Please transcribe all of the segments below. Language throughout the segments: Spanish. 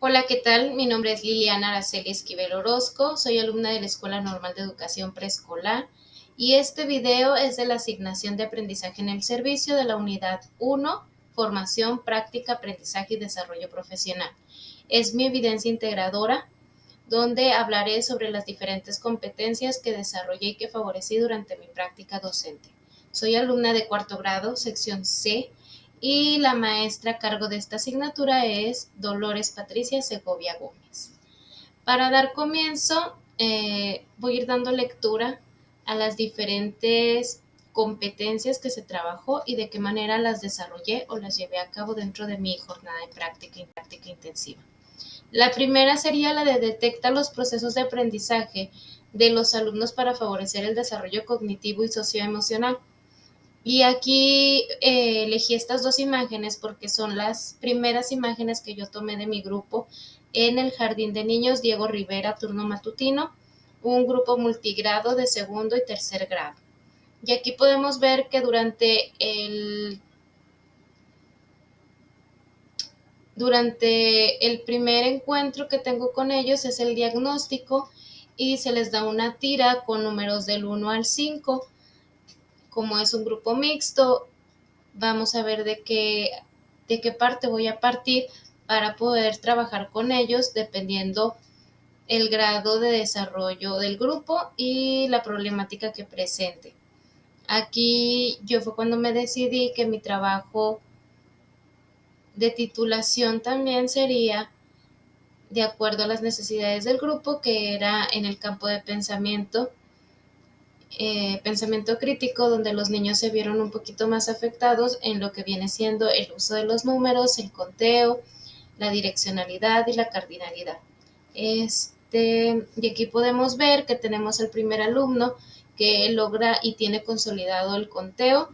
Hola, ¿qué tal? Mi nombre es Liliana Araceli Esquivel Orozco, soy alumna de la Escuela Normal de Educación Preescolar y este video es de la asignación de aprendizaje en el servicio de la unidad 1, Formación, Práctica, Aprendizaje y Desarrollo Profesional. Es mi evidencia integradora, donde hablaré sobre las diferentes competencias que desarrollé y que favorecí durante mi práctica docente. Soy alumna de cuarto grado, sección C, y la maestra a cargo de esta asignatura es Dolores Patricia Segovia Gómez. Para dar comienzo, voy a ir dando lectura a las diferentes competencias que se trabajó y de qué manera las desarrollé o las llevé a cabo dentro de mi jornada de práctica intensiva. La primera sería la de detecta los procesos de aprendizaje de los alumnos para favorecer el desarrollo cognitivo y socioemocional. Y aquí elegí estas dos imágenes porque son las primeras imágenes que yo tomé de mi grupo en el Jardín de Niños Diego Rivera, turno matutino, un grupo multigrado de segundo y tercer grado. Y aquí podemos ver que durante el primer encuentro que tengo con ellos es el diagnóstico y se les da una tira con números del 1 al 5. Como es un grupo mixto, vamos a ver de qué parte voy a partir para poder trabajar con ellos dependiendo el grado de desarrollo del grupo y la problemática que presente. Aquí yo fue cuando me decidí que mi trabajo de titulación también sería de acuerdo a las necesidades del grupo, que era en el campo de pensamiento crítico, donde los niños se vieron un poquito más afectados en lo que viene siendo el uso de los números, el conteo, la direccionalidad y la cardinalidad. Y aquí podemos ver que tenemos el primer alumno que logra y tiene consolidado el conteo,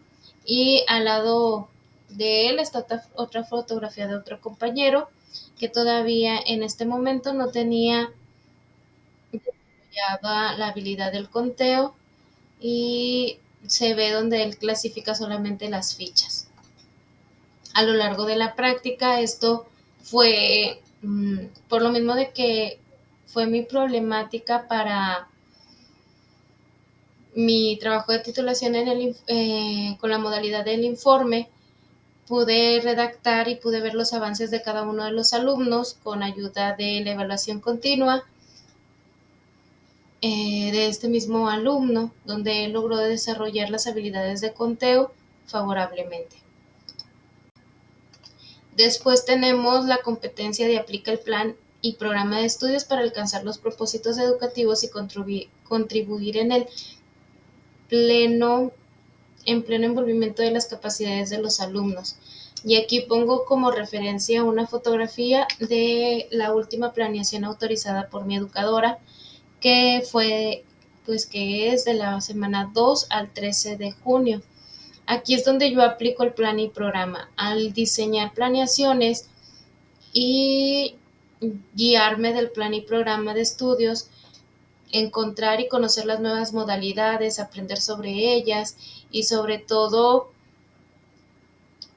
y al lado de él está otra fotografía de otro compañero que todavía en este momento no tenía desarrollada la habilidad del conteo, y se ve donde él clasifica solamente las fichas. A lo largo de la práctica esto fue, por lo mismo de que fue mi problemática para mi trabajo de titulación con la modalidad del informe, pude redactar y pude ver los avances de cada uno de los alumnos con ayuda de la evaluación continua de este mismo alumno, donde él logró desarrollar las habilidades de conteo favorablemente. Después tenemos la competencia de aplica el plan y programa de estudios para alcanzar los propósitos educativos y contribuir en pleno envolvimiento de las capacidades de los alumnos. Y aquí pongo como referencia una fotografía de la última planeación autorizada por mi educadora, que fue, pues que es de la semana 2 al 13 de junio. Aquí es donde yo aplico el plan y programa. Al diseñar planeaciones y guiarme del plan y programa de estudios, encontrar y conocer las nuevas modalidades, aprender sobre ellas y sobre todo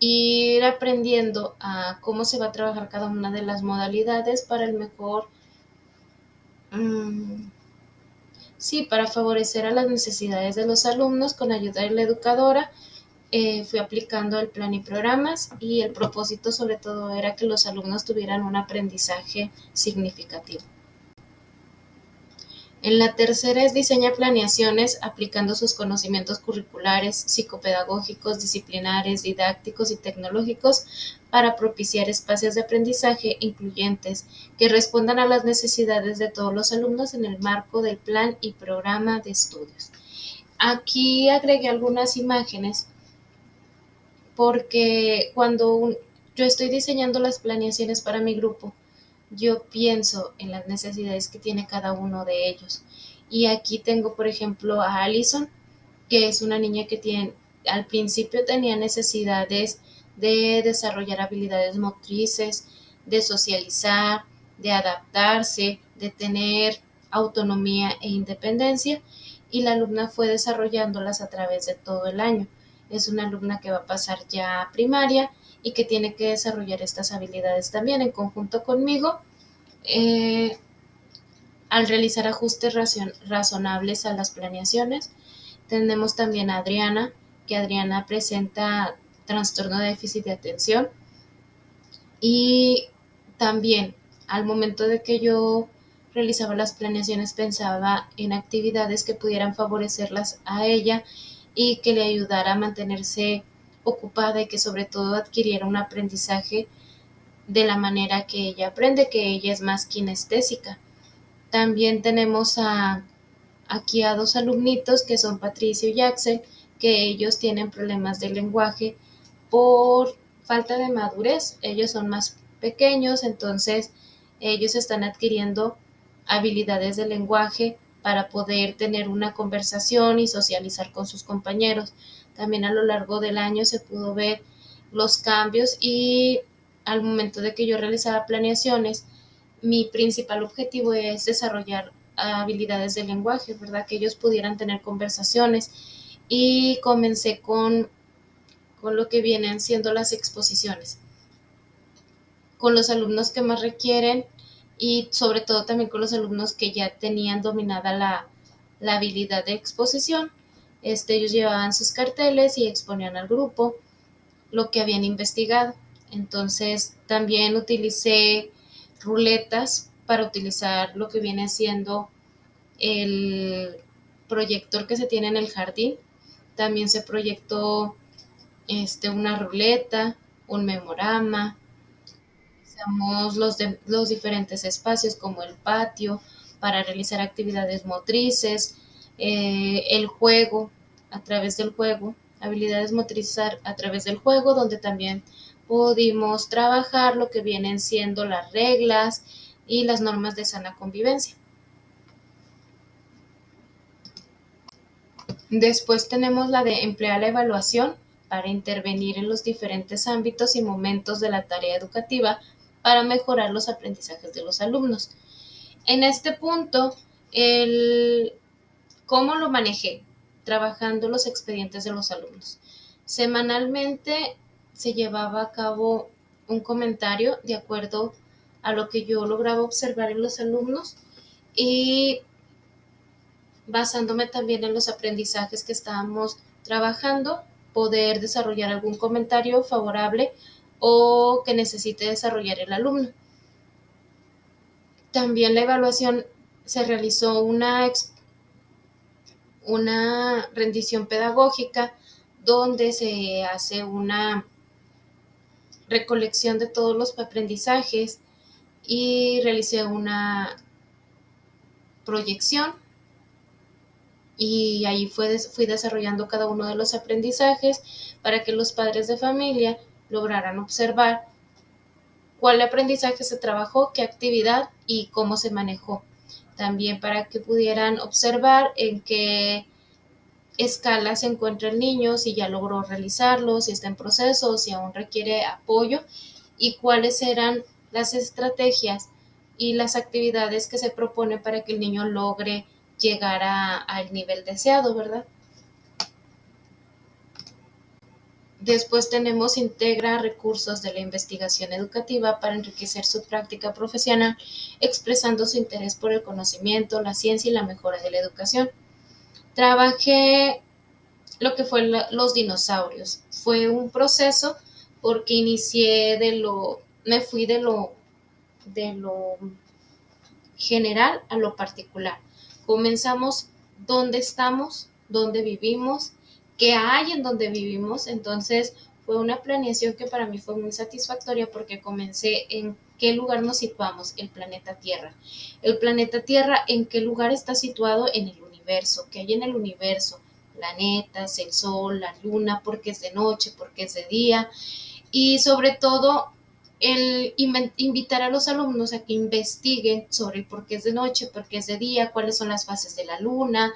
ir aprendiendo a cómo se va a trabajar cada una de las modalidades para el mejor, sí, para favorecer a las necesidades de los alumnos con ayuda de la educadora. Fui aplicando el plan y programas, y el propósito sobre todo era que los alumnos tuvieran un aprendizaje significativo. En la tercera es diseña planeaciones aplicando sus conocimientos curriculares, psicopedagógicos, disciplinares, didácticos y tecnológicos para propiciar espacios de aprendizaje incluyentes que respondan a las necesidades de todos los alumnos en el marco del plan y programa de estudios. Aquí agregué algunas imágenes porque cuando yo estoy diseñando las planeaciones para mi grupo, yo pienso en las necesidades que tiene cada uno de ellos. Y aquí tengo, por ejemplo, a Allison, que es una niña que al principio tenía necesidades de desarrollar habilidades motrices, de socializar, de adaptarse, de tener autonomía e independencia, y la alumna fue desarrollándolas a través de todo el año. Es una alumna que va a pasar ya a primaria y que tiene que desarrollar estas habilidades también en conjunto conmigo, eh, al realizar ajustes razonables a las planeaciones. Tenemos también a Adriana, que Adriana presenta trastorno de déficit de atención. Y también al momento de que yo realizaba las planeaciones pensaba en actividades que pudieran favorecerlas a ella y que le ayudara a mantenerse ocupada y que sobre todo adquiriera un aprendizaje de la manera que ella aprende, que ella es más kinestésica. También tenemos aquí a dos alumnitos que son Patricio y Axel, que ellos tienen problemas de lenguaje por falta de madurez. Ellos son más pequeños, entonces ellos están adquiriendo habilidades de lenguaje para poder tener una conversación y socializar con sus compañeros. También a lo largo del año se pudo ver los cambios y al momento de que yo realizaba planeaciones, mi principal objetivo es desarrollar habilidades de lenguaje, ¿verdad? Que ellos pudieran tener conversaciones y comencé con lo que vienen siendo las exposiciones, con los alumnos que más requieren y sobre todo también con los alumnos que ya tenían dominada la habilidad de exposición. Ellos llevaban sus carteles y exponían al grupo lo que habían investigado. Entonces también utilicé ruletas para utilizar lo que viene siendo el proyector que se tiene en el jardín. También se proyectó una ruleta, un memorama, usamos los diferentes espacios como el patio para realizar actividades motrices, el juego, a través del juego, habilidades motrices a través del juego, donde también pudimos trabajar lo que vienen siendo las reglas y las normas de sana convivencia. Después tenemos la de emplear la evaluación para intervenir en los diferentes ámbitos y momentos de la tarea educativa para mejorar los aprendizajes de los alumnos. En este punto, ¿cómo lo manejé? Trabajando los expedientes de los alumnos. Semanalmente se llevaba a cabo un comentario de acuerdo a lo que yo lograba observar en los alumnos y basándome también en los aprendizajes que estábamos trabajando, poder desarrollar algún comentario favorable o que necesite desarrollar el alumno. También la evaluación se realizó una rendición pedagógica donde se hace una recolección de todos los aprendizajes y realicé una proyección y ahí fui desarrollando cada uno de los aprendizajes para que los padres de familia lograran observar cuál aprendizaje se trabajó, qué actividad y cómo se manejó. También para que pudieran observar en qué escala se encuentra el niño, si ya logró realizarlo, si está en proceso, si aún requiere apoyo y cuáles eran las estrategias y las actividades que se proponen para que el niño logre llegar al nivel deseado, ¿verdad? Después tenemos integra recursos de la investigación educativa para enriquecer su práctica profesional, expresando su interés por el conocimiento, la ciencia y la mejora de la educación. Trabajé lo que fue los dinosaurios. Fue un proceso porque me fui de lo general a lo particular. Comenzamos dónde estamos, dónde vivimos, qué hay en donde vivimos. Entonces fue una planeación que para mí fue muy satisfactoria porque comencé en qué lugar nos situamos, el planeta Tierra. El planeta Tierra, en qué lugar está situado en el universo, qué hay en el universo, planetas, el sol, la luna, porque es de noche, porque es de día, y sobre todo el invitar a los alumnos a que investiguen sobre por qué es de noche, por qué es de día, cuáles son las fases de la luna,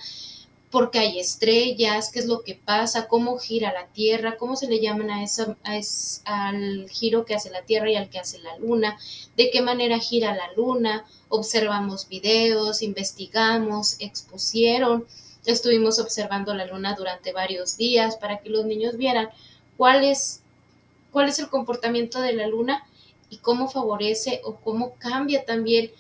por qué hay estrellas, qué es lo que pasa, cómo gira la Tierra, cómo se le llaman al giro que hace la Tierra y al que hace la luna, de qué manera gira la luna, observamos videos, investigamos, estuvimos observando la luna durante varios días para que los niños vieran cuál es el comportamiento de la luna y cómo favorece o cómo cambia también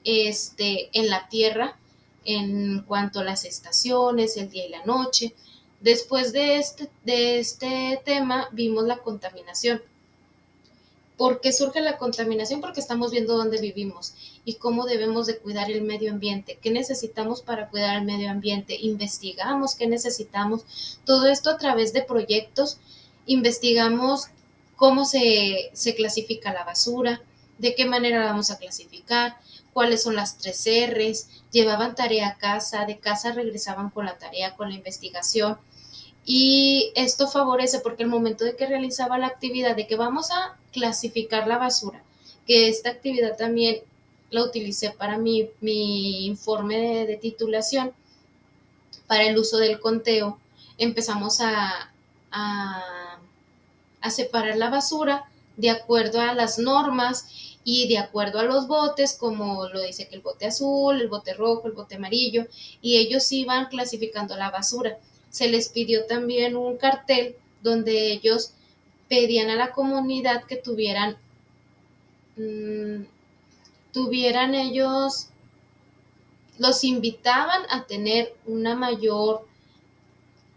en la Tierra en cuanto a las estaciones, el día y la noche. Después de este tema vimos la contaminación. ¿Por qué surge la contaminación? Porque estamos viendo dónde vivimos y cómo debemos de cuidar el medio ambiente, qué necesitamos para cuidar el medio ambiente, investigamos qué necesitamos, todo esto a través de proyectos, investigamos cómo se clasifica la basura, de qué manera la vamos a clasificar, cuáles son las 3 R's, llevaban tarea a casa, de casa regresaban con la tarea, con la investigación, y esto favorece porque el momento de que realizaba la actividad de que vamos a clasificar la basura, que esta actividad también la utilicé para mi informe de titulación, para el uso del conteo, empezamos a, a separar la basura de acuerdo a las normas y de acuerdo a los botes, como lo dice que el bote azul, el bote rojo, el bote amarillo, y ellos iban clasificando la basura. Se les pidió también un cartel donde ellos pedían a la comunidad que mmm, tuvieran ellos, los invitaban a tener una mayor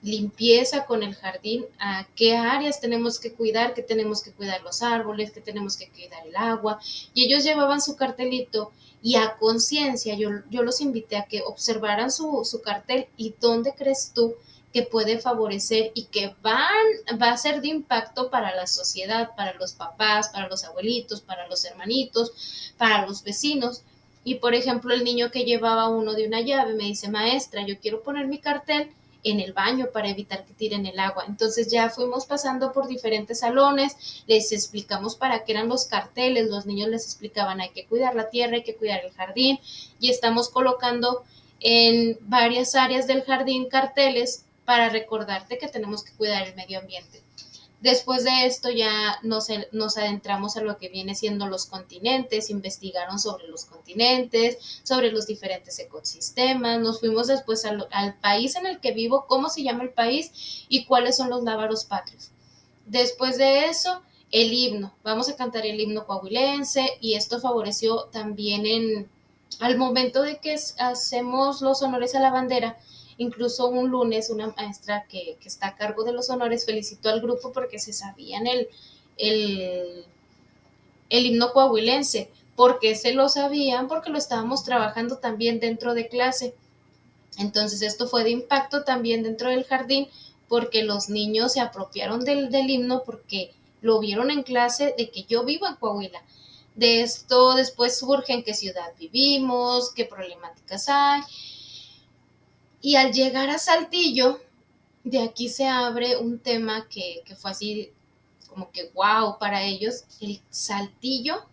limpieza con el jardín, a qué áreas tenemos que cuidar, que tenemos que cuidar los árboles, que tenemos que cuidar el agua. Y ellos llevaban su cartelito y a conciencia yo los invité a que observaran su cartel y dónde crees tú que puede favorecer y que va a ser de impacto para la sociedad, para los papás, para los abuelitos, para los hermanitos, para los vecinos. Y por ejemplo, el niño que llevaba uno de una llave me dice, maestra, yo quiero poner mi cartel en el baño para evitar que tiren el agua. Entonces ya fuimos pasando por diferentes salones, les explicamos para qué eran los carteles, los niños les explicaban hay que cuidar la tierra, hay que cuidar el jardín, y estamos colocando en varias áreas del jardín carteles para recordarte que tenemos que cuidar el medio ambiente. Después de esto ya nos adentramos a lo que viene siendo los continentes, investigaron sobre los continentes, sobre los diferentes ecosistemas, nos fuimos después al país en el que vivo, cómo se llama el país y cuáles son los lábaros patrios. Después de eso, el himno, vamos a cantar el himno coahuilense y esto favoreció también al momento de que hacemos los honores a la bandera. Incluso un lunes una maestra que está a cargo de los honores felicitó al grupo porque se sabían el, el himno coahuilense. ¿Por qué se lo sabían? Porque lo estábamos trabajando también dentro de clase. Entonces esto fue de impacto también dentro del jardín porque los niños se apropiaron del himno porque lo vieron en clase de que yo vivo en Coahuila. De esto después surge en qué ciudad vivimos, qué problemáticas hay. Y al llegar a Saltillo, de aquí se abre un tema que fue así como que wow para ellos. El Saltillo,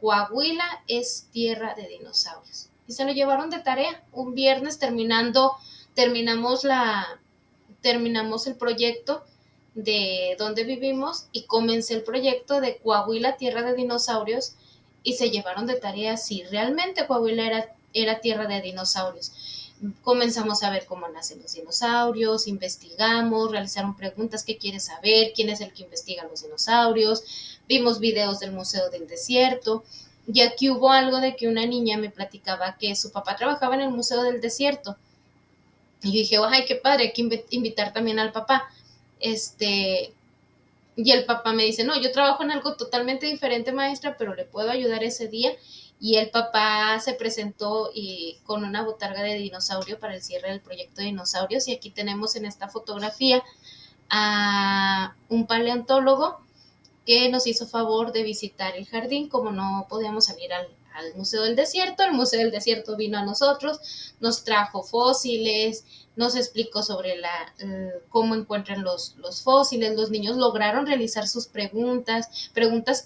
Coahuila es tierra de dinosaurios. Y se lo llevaron de tarea. Un viernes terminamos terminamos el proyecto de dónde vivimos y comencé el proyecto de Coahuila, tierra de dinosaurios, y se llevaron de tarea si realmente Coahuila era tierra de dinosaurios. Comenzamos a ver cómo nacen los dinosaurios, investigamos, realizaron preguntas, ¿qué quieres saber? ¿Quién es el que investiga los dinosaurios? Vimos videos del Museo del Desierto. Y aquí hubo algo de que una niña me platicaba que su papá trabajaba en el Museo del Desierto. Y yo dije, ay, qué padre, hay que invitar también al papá. Y el papá me dice, no, yo trabajo en algo totalmente diferente, maestra, pero le puedo ayudar ese día. Y el papá se presentó con una botarga de dinosaurio para el cierre del proyecto de dinosaurios. Y aquí tenemos en esta fotografía a un paleontólogo que nos hizo favor de visitar el jardín. Como no podíamos salir al Museo del Desierto, el Museo del Desierto vino a nosotros, nos trajo fósiles, nos explicó sobre cómo encuentran los fósiles. Los niños lograron realizar sus preguntas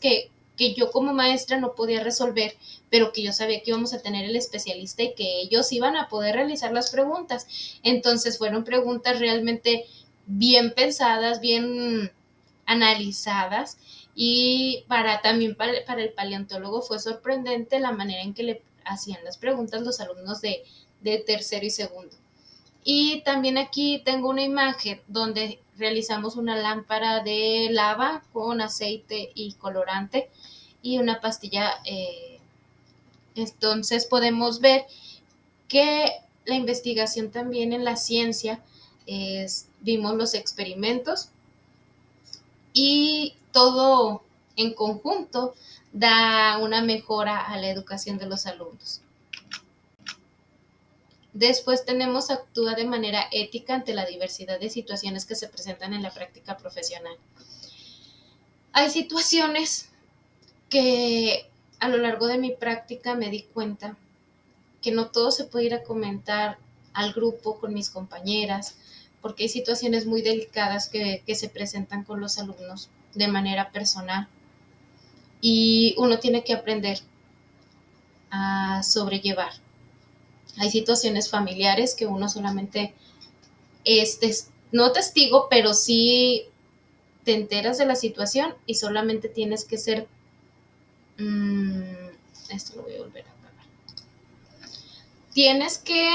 que yo como maestra no podía resolver, pero que yo sabía que íbamos a tener el especialista y que ellos iban a poder realizar las preguntas. Entonces fueron preguntas realmente bien pensadas, bien analizadas, y también para el paleontólogo fue sorprendente la manera en que le hacían las preguntas los alumnos de tercero y segundo. Y también aquí tengo una imagen donde realizamos una lámpara de lava con aceite y colorante y una pastilla Entonces podemos ver que la investigación también en la ciencia vimos los experimentos y todo en conjunto da una mejora a la educación de los alumnos. Después tenemos actúa de manera ética ante la diversidad de situaciones que se presentan en la práctica profesional. Hay situaciones que a lo largo de mi práctica me di cuenta que no todo se puede ir a comentar al grupo con mis compañeras, porque hay situaciones muy delicadas que se presentan con los alumnos de manera personal y uno tiene que aprender a sobrellevar. Hay situaciones familiares que uno solamente no testigo, pero sí te enteras de la situación y solamente tienes que ser esto lo voy a volver a apagar. Tienes que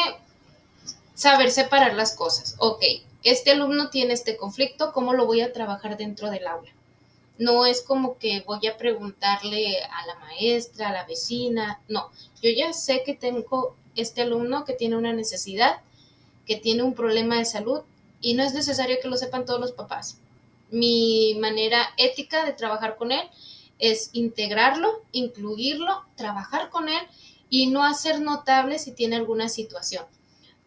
saber separar las cosas. Ok, este alumno tiene este conflicto, ¿cómo lo voy a trabajar dentro del aula? No es como que voy a preguntarle a la maestra, a la vecina, no. Yo ya sé que tengo este alumno que tiene una necesidad, que tiene un problema de salud y no es necesario que lo sepan todos los papás. Mi manera ética de trabajar con él es integrarlo, incluirlo, trabajar con él y no hacer notable si tiene alguna situación.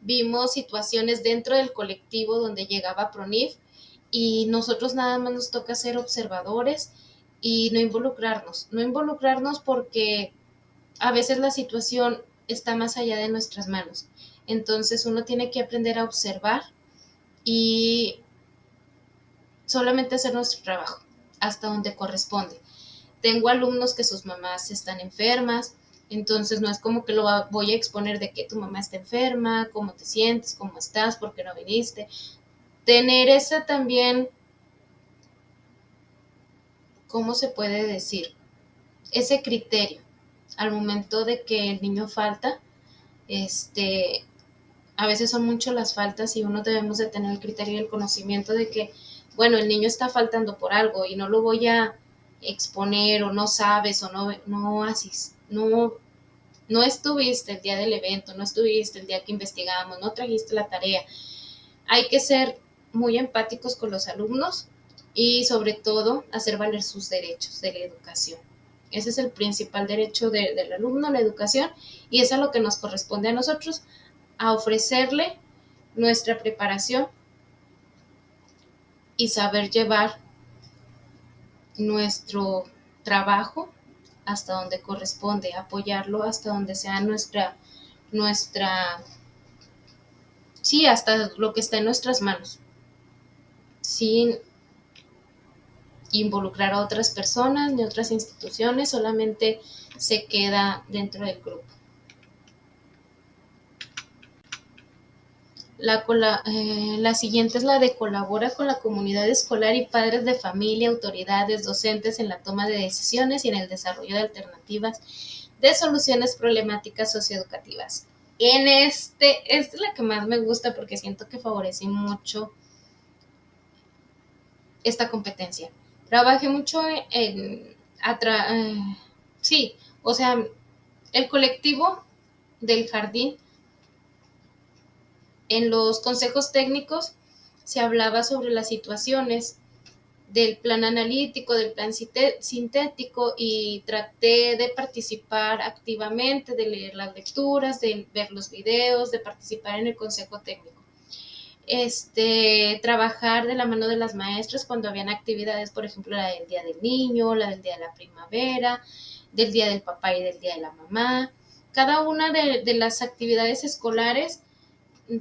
Vimos situaciones dentro del colectivo donde llegaba PRONIF y nosotros nada más nos toca ser observadores y no involucrarnos porque a veces la situación está más allá de nuestras manos. Entonces uno tiene que aprender a observar y solamente hacer nuestro trabajo hasta donde corresponde. Tengo alumnos que sus mamás están enfermas, entonces no es como que lo voy a exponer de que tu mamá está enferma, cómo te sientes, cómo estás, por qué no viniste. Tener esa también, ¿cómo se puede decir? Ese criterio al momento de que el niño falta, a veces son mucho las faltas y uno debemos de tener el criterio y el conocimiento de que, bueno, el niño está faltando por algo y no lo voy a exponer o no sabes o no estuviste el día del evento, no estuviste el día que investigamos, no trajiste la tarea. Hay que ser muy empáticos con los alumnos y sobre todo hacer valer sus derechos de la educación. Ese es el principal derecho del alumno, la educación, y es a lo que nos corresponde a nosotros, a ofrecerle nuestra preparación y saber llevar nuestro trabajo hasta donde corresponde, apoyarlo hasta donde sea nuestra, sí, hasta lo que está en nuestras manos, sin involucrar a otras personas ni otras instituciones, solamente se queda dentro del grupo. La siguiente es la de colabora con la comunidad escolar y padres de familia, autoridades, docentes en la toma de decisiones y en el desarrollo de alternativas de soluciones problemáticas socioeducativas. Esta es la que más me gusta porque siento que favorece mucho esta competencia. Trabajé mucho sí, o sea, el colectivo del jardín, en los consejos técnicos se hablaba sobre las situaciones del plan analítico, del plan sintético y traté de participar activamente, de leer las lecturas, de ver los videos, de participar en el consejo técnico. Trabajar de la mano de las maestras cuando habían actividades, por ejemplo, la del Día del Niño, la del Día de la Primavera, del Día del Papá y del Día de la Mamá. Cada una de las actividades escolares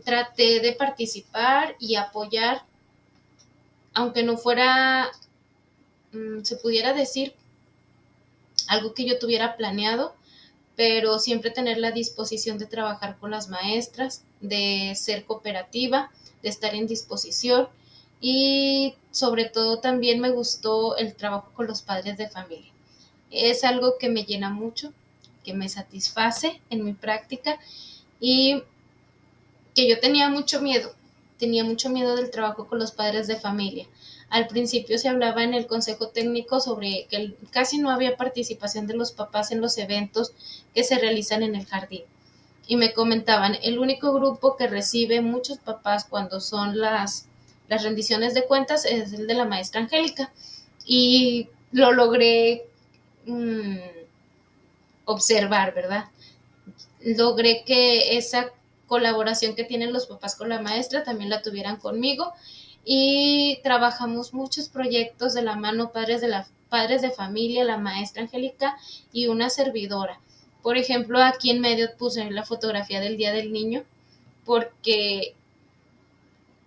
traté de participar y apoyar, aunque no fuera, se pudiera decir, algo que yo tuviera planeado, pero siempre tener la disposición de trabajar con las maestras, de ser cooperativa, de estar en disposición y sobre todo también me gustó el trabajo con los padres de familia. Es algo que me llena mucho, que me satisface en mi práctica y que yo tenía mucho miedo del trabajo con los padres de familia. Al principio se hablaba en el consejo técnico sobre que casi no había participación de los papás en los eventos que se realizan en el jardín. Y me comentaban, el único grupo que recibe muchos papás cuando son las rendiciones de cuentas es el de la maestra Angélica. Y lo logré observar, ¿verdad? Logré que esa colaboración que tienen los papás con la maestra también la tuvieran conmigo y trabajamos muchos proyectos de la mano, padres de familia, la maestra Angélica y una servidora. Por ejemplo, aquí en medio puse la fotografía del Día del Niño porque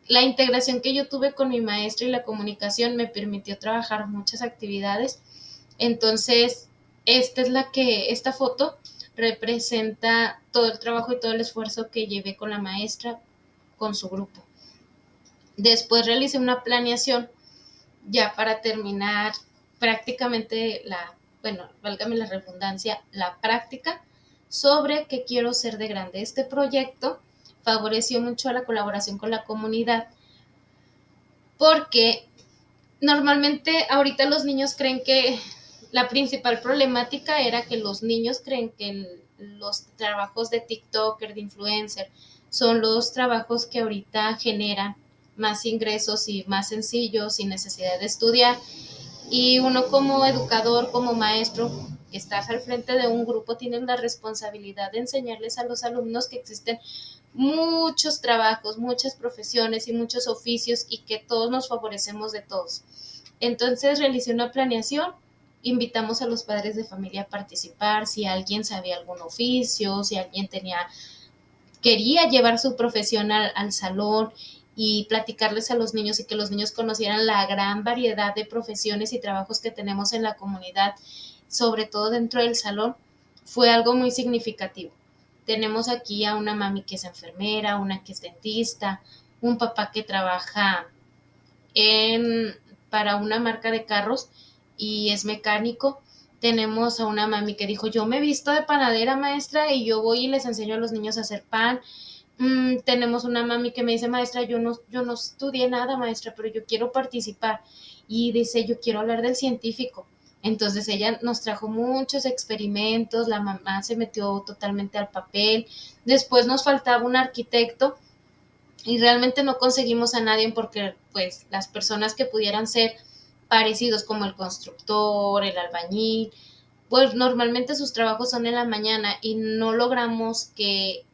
la integración que yo tuve con mi maestra y la comunicación me permitió trabajar muchas actividades. Entonces, esta foto representa todo el trabajo y todo el esfuerzo que llevé con la maestra, con su grupo. Después realicé una planeación ya para terminar prácticamente válgame la redundancia, la práctica sobre qué quiero ser de grande. Este proyecto favoreció mucho a la colaboración con la comunidad porque normalmente ahorita los niños creen que la principal problemática era que los niños creen que los trabajos de TikToker, de influencer, son los trabajos que ahorita generan más ingresos y más sencillos, sin necesidad de estudiar. Y uno como educador, como maestro, que estás al frente de un grupo, tienes la responsabilidad de enseñarles a los alumnos que existen muchos trabajos, muchas profesiones y muchos oficios y que todos nos favorecemos de todos. Entonces realicé una planeación, invitamos a los padres de familia a participar, si alguien sabía algún oficio, si alguien quería llevar su profesión al salón y platicarles a los niños y que los niños conocieran la gran variedad de profesiones y trabajos que tenemos en la comunidad, sobre todo dentro del salón, fue algo muy significativo. Tenemos aquí a una mami que es enfermera, una que es dentista, un papá que trabaja para una marca de carros y es mecánico. Tenemos a una mami que dijo, yo me he visto de panadera, maestra, y yo voy y les enseño a los niños a hacer pan. Tenemos una mami que me dice, maestra, yo no estudié nada, maestra, pero yo quiero participar. Y dice, yo quiero hablar del científico. Entonces ella nos trajo muchos experimentos, la mamá se metió totalmente al papel. Después nos faltaba un arquitecto y realmente no conseguimos a nadie porque pues las personas que pudieran ser parecidos como el constructor, el albañil, pues normalmente sus trabajos son en la mañana y no logramos que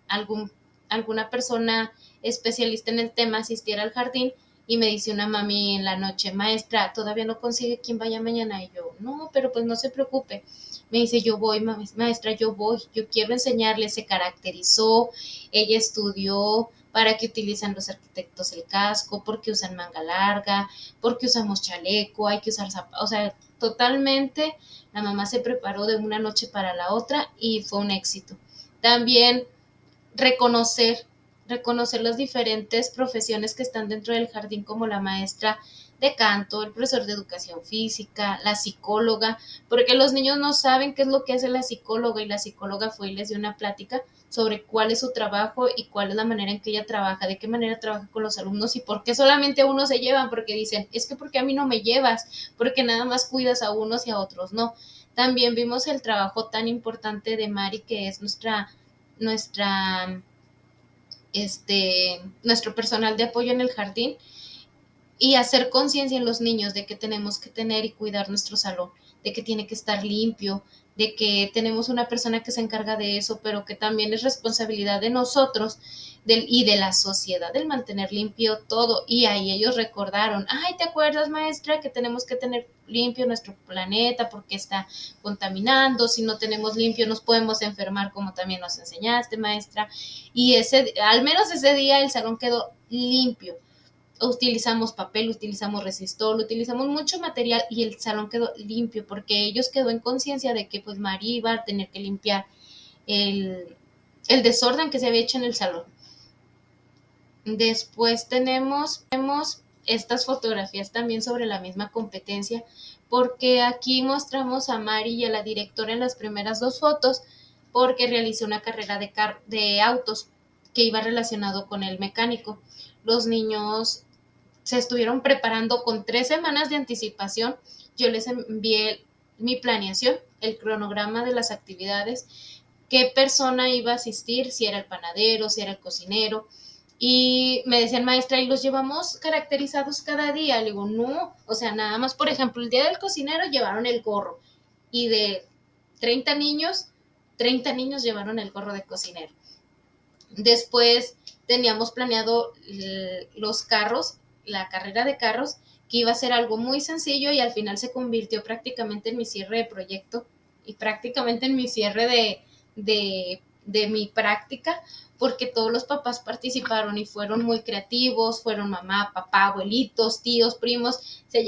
alguna persona especialista en el tema asistiera al jardín y me dice una mami en la noche, maestra, todavía no consigue quien vaya mañana y yo, no, pero pues no se preocupe. Me dice, yo voy, maestra, yo voy, yo quiero enseñarle, se caracterizó, ella estudió para qué utilizan los arquitectos el casco, por qué usan manga larga, por qué usamos chaleco, hay que usar zapatos, o sea, totalmente la mamá se preparó de una noche para la otra y fue un éxito. También reconocer, reconocer las diferentes profesiones que están dentro del jardín, como la maestra de canto, el profesor de educación física, la psicóloga, porque los niños no saben qué es lo que hace la psicóloga y la psicóloga fue y les dio una plática sobre cuál es su trabajo y cuál es la manera en que ella trabaja, de qué manera trabaja con los alumnos y por qué solamente a unos se llevan, porque dicen, es que porque a mí no me llevas, porque nada más cuidas a unos y a otros no. También vimos el trabajo tan importante de Mari, que es nuestra nuestro personal de apoyo en el jardín y hacer conciencia en los niños de que tenemos que tener y cuidar nuestro salón, de que tiene que estar limpio, de que tenemos una persona que se encarga de eso, pero que también es responsabilidad de nosotros y de la sociedad el mantener limpio todo. Y ahí ellos recordaron, ay, ¿te acuerdas, maestra, que tenemos que tener limpio nuestro planeta porque está contaminando? Si no tenemos limpio nos podemos enfermar, como también nos enseñaste, maestra. Y al menos ese día el salón quedó limpio. Utilizamos papel, utilizamos resistol, utilizamos mucho material y el salón quedó limpio porque ellos quedó en conciencia de que pues María iba a tener que limpiar el desorden que se había hecho en el salón. Después tenemos estas fotografías también sobre la misma competencia, porque aquí mostramos a Mari y a la directora en las primeras dos fotos, porque realicé una carrera de autos que iba relacionado con el mecánico. Los niños se estuvieron preparando con 3 semanas de anticipación. Yo les envié mi planeación, el cronograma de las actividades, qué persona iba a asistir, si era el panadero, si era el cocinero. Y me decían, maestra, ¿y los llevamos caracterizados cada día? Le digo, no, o sea, nada más, por ejemplo, el día del cocinero llevaron el gorro y de 30 niños, 30 niños llevaron el gorro de cocinero. Después teníamos planeado los carros, la carrera de carros, que iba a ser algo muy sencillo y al final se convirtió prácticamente en mi cierre de proyecto y prácticamente en mi cierre de mi práctica, porque todos los papás participaron y fueron muy creativos, fueron mamá, papá, abuelitos, tíos, primos, se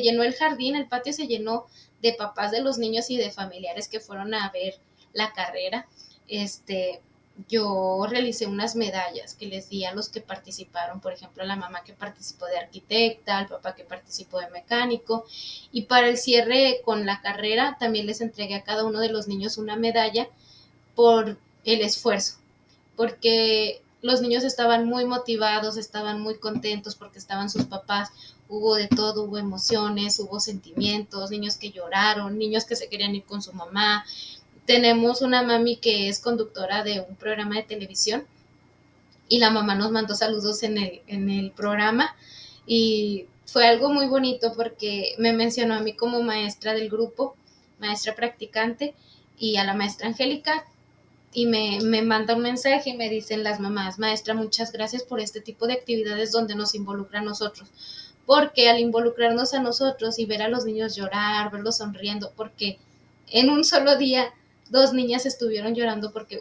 llenó el jardín, el patio se llenó de papás de los niños y de familiares que fueron a ver la carrera. Yo realicé unas medallas que les di a los que participaron, por ejemplo, a la mamá que participó de arquitecta, al papá que participó de mecánico, y para el cierre con la carrera también les entregué a cada uno de los niños una medalla por el esfuerzo, porque los niños estaban muy motivados, estaban muy contentos porque estaban sus papás, hubo de todo, hubo emociones, hubo sentimientos, niños que lloraron, niños que se querían ir con su mamá. Tenemos una mami que es conductora de un programa de televisión y la mamá nos mandó saludos en el programa y fue algo muy bonito porque me mencionó a mí como maestra del grupo, maestra practicante, y a la maestra Angélica, y me manda un mensaje y me dicen las mamás, maestra, muchas gracias por este tipo de actividades donde nos involucra a nosotros, porque al involucrarnos a nosotros y ver a los niños llorar, verlos sonriendo, porque en un solo día 2 niñas estuvieron llorando, porque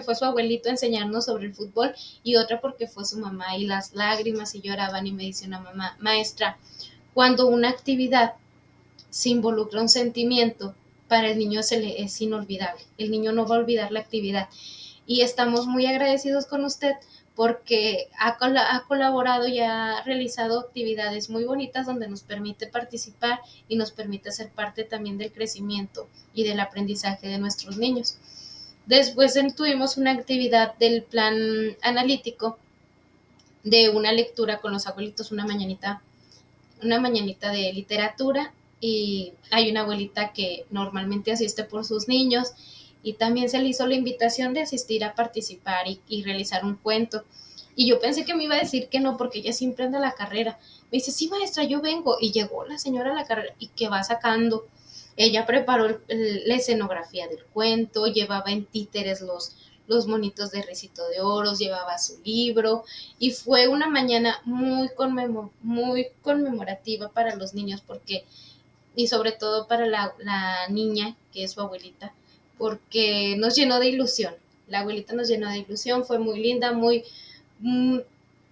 fue su abuelito a enseñarnos sobre el fútbol y otra porque fue su mamá, y las lágrimas y lloraban, y me dice una mamá, maestra, cuando una actividad se involucra un sentimiento, para el niño es inolvidable, el niño no va a olvidar la actividad, y estamos muy agradecidos con usted porque ha colaborado y ha realizado actividades muy bonitas donde nos permite participar y nos permite ser parte también del crecimiento y del aprendizaje de nuestros niños. Después tuvimos una actividad del plan analítico de una lectura con los abuelitos, una mañanita de literatura, y hay una abuelita que normalmente asiste por sus niños y también se le hizo la invitación de asistir a participar y realizar un cuento. Y yo pensé que me iba a decir que no, porque ella siempre anda a la carrera. Me dice, sí, maestra, yo vengo. Y llegó la señora a la carrera y que va sacando. Ella preparó la escenografía del cuento, llevaba en títeres los monitos de Risito de Oros, llevaba su libro, y fue una mañana muy conmemorativa para los niños, porque, y sobre todo para la niña, que es su abuelita, porque nos llenó de ilusión. La abuelita nos llenó de ilusión, fue muy linda, mm,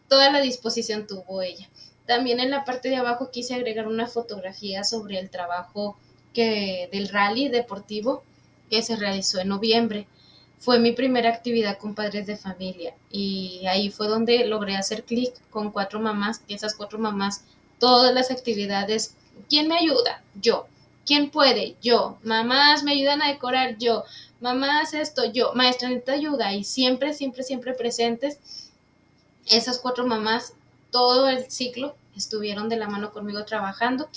toda la disposición tuvo ella. También en la parte de abajo quise agregar una fotografía sobre el trabajo del rally deportivo que se realizó en noviembre. Fue mi primera actividad con padres de familia y ahí fue donde logré hacer clic con 4 mamás, que esas 4 mamás, todas las actividades, ¿quién me ayuda? Yo. ¿Quién puede? Yo. Mamás, me ayudan a decorar, yo. Mamás, esto, yo. Maestra, necesita ayuda, y siempre, siempre, siempre presentes. Esas 4 mamás, todo el ciclo, estuvieron de la mano conmigo trabajando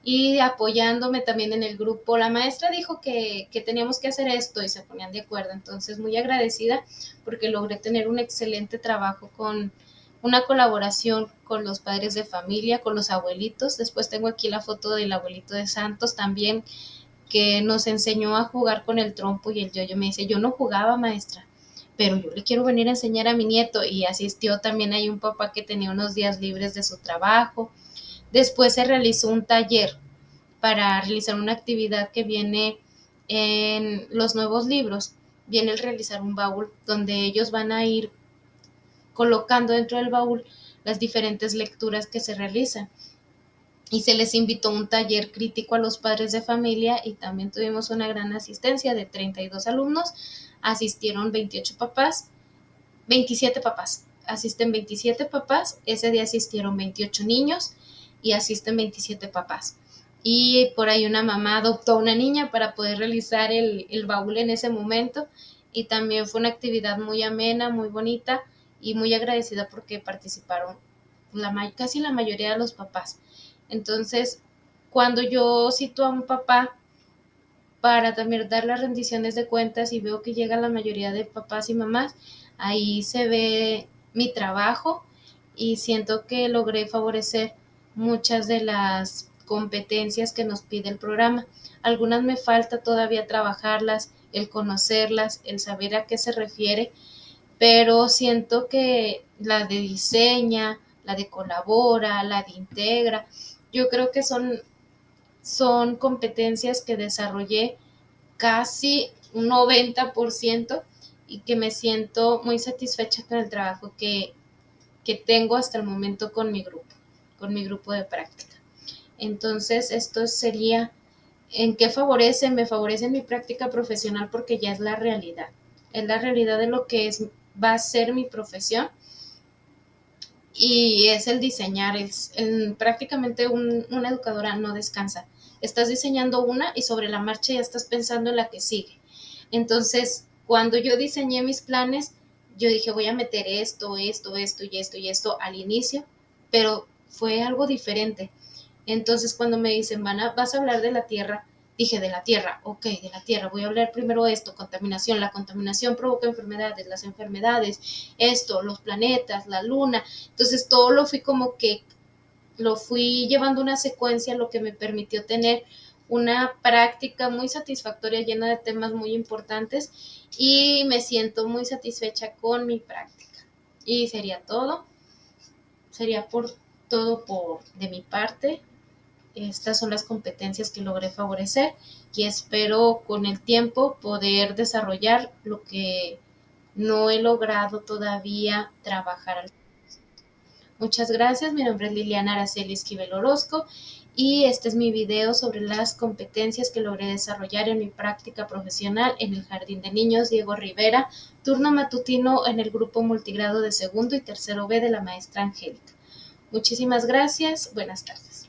y apoyándome también en el grupo. La maestra dijo que teníamos que hacer esto y se ponían de acuerdo. Entonces, muy agradecida porque logré tener un excelente trabajo con una colaboración con los padres de familia, con los abuelitos. Después tengo aquí la foto del abuelito de Santos también, que nos enseñó a jugar con el trompo y el yoyo. Me dice, yo no jugaba, maestra, pero yo le quiero venir a enseñar a mi nieto, y asistió también ahí un papá que tenía unos días libres de su trabajo. Después se realizó un taller para realizar una actividad que viene en los nuevos libros, viene el realizar un baúl donde ellos van a ir colocando dentro del baúl las diferentes lecturas que se realizan. Y se les invitó un taller crítico a los padres de familia y también tuvimos una gran asistencia de 32 alumnos, asistieron 28 papás, 27 papás, asisten 27 papás, ese día asistieron 28 niños y asisten 27 papás. Y por ahí una mamá adoptó una niña para poder realizar el baúl en ese momento, y también fue una actividad muy amena, muy bonita y muy agradecida porque participaron casi la mayoría de los papás. Entonces, cuando yo cito a un papá para también dar las rendiciones de cuentas y veo que llega la mayoría de papás y mamás, ahí se ve mi trabajo y siento que logré favorecer muchas de las competencias que nos pide el programa. Algunas me falta todavía trabajarlas, el conocerlas, el saber a qué se refiere, pero siento que la de diseña, la de colabora, la de integra, yo creo que son competencias que desarrollé casi un 90% y que me siento muy satisfecha con el trabajo que tengo hasta el momento con mi grupo de práctica. Entonces, esto sería, ¿en qué favorece? Me favorece en mi práctica profesional porque ya es la realidad de lo que va a ser mi profesión y es el diseñar, prácticamente una educadora no descansa. Estás diseñando una y sobre la marcha ya estás pensando en la que sigue. Entonces, cuando yo diseñé mis planes, yo dije, voy a meter esto, esto, esto y esto y esto al inicio, pero fue algo diferente. Entonces, cuando me dicen, vas a hablar de la tierra, dije, de la tierra, ok, de la tierra, voy a hablar primero esto, contaminación, la contaminación provoca enfermedades, las enfermedades, esto, los planetas, la luna. Entonces, todo lo fui como que lo fui llevando una secuencia, lo que me permitió tener una práctica muy satisfactoria, llena de temas muy importantes y me siento muy satisfecha con mi práctica. Y sería de mi parte. Estas son las competencias que logré favorecer y espero con el tiempo poder desarrollar lo que no he logrado todavía trabajar. Muchas gracias, mi nombre es Liliana Araceli Esquivel Orozco y este es mi video sobre las competencias que logré desarrollar en mi práctica profesional en el Jardín de Niños Diego Rivera, turno matutino en el grupo multigrado de segundo y tercero B de la maestra Angélica. Muchísimas gracias, buenas tardes.